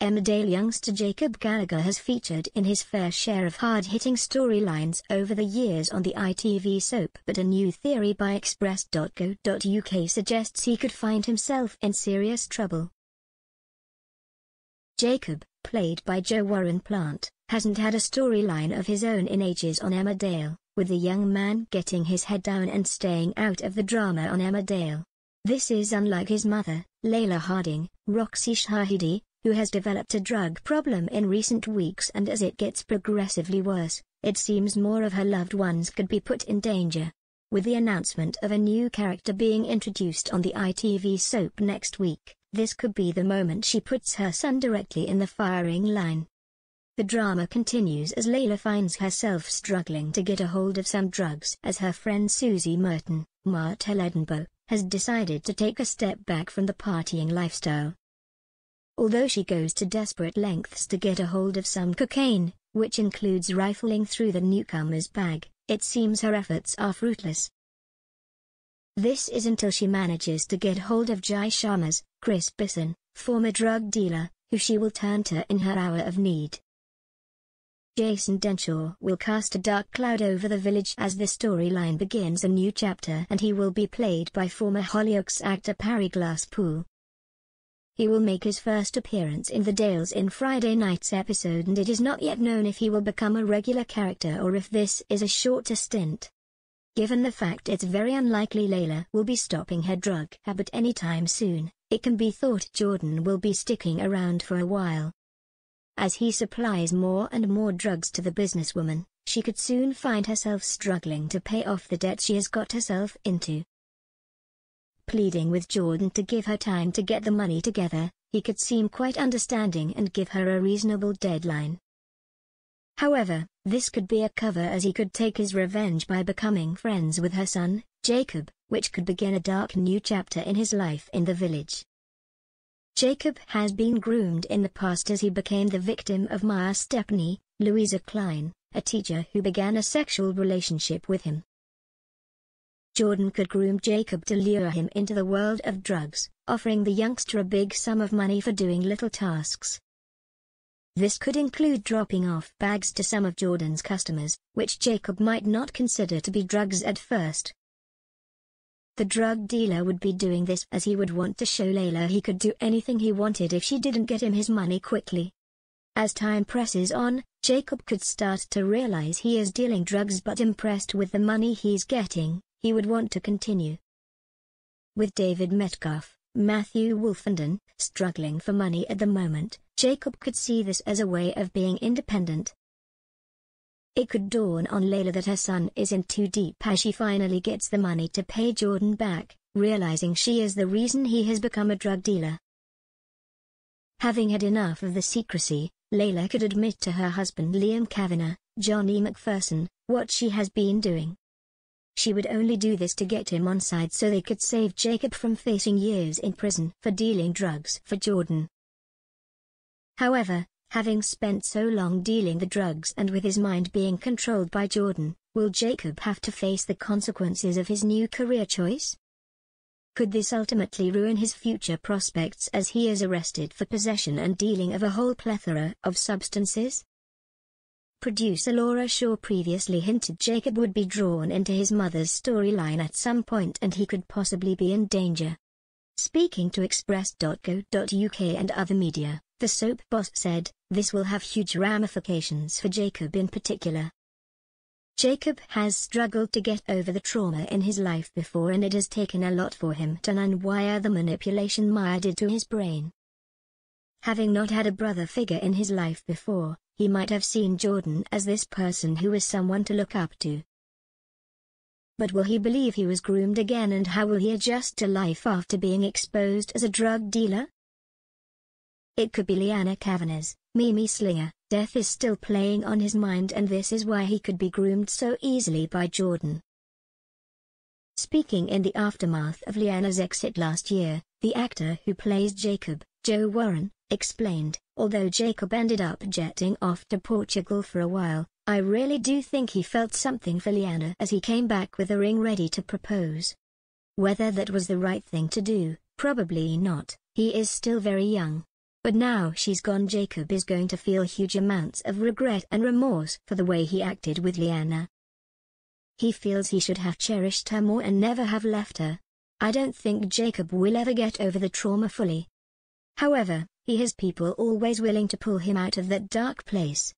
Emmerdale youngster Jacob Gallagher has featured in his fair share of hard-hitting storylines over the years on the ITV soap, but a new theory by Express.co.uk suggests he could find himself in serious trouble. Jacob, played by Joe Warren Plant, hasn't had a storyline of his own in ages on Emmerdale, with the young man getting his head down and staying out of the drama on Emmerdale. This is unlike his mother, Leyla Harding, Roxy Shahidi, who has developed a drug problem in recent weeks, and as it gets progressively worse, it seems more of her loved ones could be put in danger. With the announcement of a new character being introduced on the ITV soap next week, this could be the moment she puts her son directly in the firing line. The drama continues as Leyla finds herself struggling to get a hold of some drugs as her friend Susie Merton, Martell Edinburgh, has decided to take a step back from the partying lifestyle. Although she goes to desperate lengths to get a hold of some cocaine, which includes rifling through the newcomer's bag, it seems her efforts are fruitless. This is until she manages to get hold of Jai Sharma's, Chris Bisson, former drug dealer, who she will turn to in her hour of need. Jason Denshaw will cast a dark cloud over the village as the storyline begins a new chapter, and he will be played by former Hollyoaks actor Parry Glasspool. He will make his first appearance in the Dales in Friday night's episode, and it is not yet known if he will become a regular character or if this is a shorter stint. Given the fact it's very unlikely Leyla will be stopping her drug habit anytime soon, it can be thought Jordan will be sticking around for a while. As he supplies more and more drugs to the businesswoman, she could soon find herself struggling to pay off the debt she has got herself into. Pleading with Jordan to give her time to get the money together, he could seem quite understanding and give her a reasonable deadline. However, this could be a cover, as he could take his revenge by becoming friends with her son, Jacob, which could begin a dark new chapter in his life in the village. Jacob has been groomed in the past as he became the victim of Maya Stepney, Louisa Klein, a teacher who began a sexual relationship with him. Jordan could groom Jacob to lure him into the world of drugs, offering the youngster a big sum of money for doing little tasks. This could include dropping off bags to some of Jordan's customers, which Jacob might not consider to be drugs at first. The drug dealer would be doing this as he would want to show Leyla he could do anything he wanted if she didn't get him his money quickly. As time presses on, Jacob could start to realize he is dealing drugs, but impressed with the money he's getting, he would want to continue. With David Metcalf, Matthew Wolfenden, struggling for money at the moment, Jacob could see this as a way of being independent. It could dawn on Leyla that her son is in too deep as she finally gets the money to pay Jordan back, realizing she is the reason he has become a drug dealer. Having had enough of the secrecy, Leyla could admit to her husband Liam Kavanagh, Johnny McPherson, what she has been doing. She would only do this to get him on side so they could save Jacob from facing years in prison for dealing drugs for Jordan. However, having spent so long dealing the drugs and with his mind being controlled by Jordan, will Jacob have to face the consequences of his new career choice? Could this ultimately ruin his future prospects as he is arrested for possession and dealing of a whole plethora of substances? Producer Laura Shaw previously hinted Jacob would be drawn into his mother's storyline at some point and he could possibly be in danger. Speaking to Express.co.uk and other media, the soap boss said, "This will have huge ramifications for Jacob in particular. Jacob has struggled to get over the trauma in his life before, and it has taken a lot for him to unwire the manipulation Maya did to his brain. Having not had a brother figure in his life before, he might have seen Jordan as this person who is someone to look up to. But will he believe he was groomed again, and how will he adjust to life after being exposed as a drug dealer?" It could be Leanna Kavanagh's Mimi Slinger. Death is still playing on his mind, and this is why he could be groomed so easily by Jordan. Speaking in the aftermath of Leanna's exit last year, the actor who plays Jacob, Joe Warren, explained, "Although Jacob ended up jetting off to Portugal for a while, I really do think he felt something for Leanna as he came back with a ring ready to propose. Whether that was the right thing to do, probably not, he is still very young. But now she's gone, Jacob is going to feel huge amounts of regret and remorse for the way he acted with Lyanna. He feels he should have cherished her more and never have left her. I don't think Jacob will ever get over the trauma fully. However, he has people always willing to pull him out of that dark place.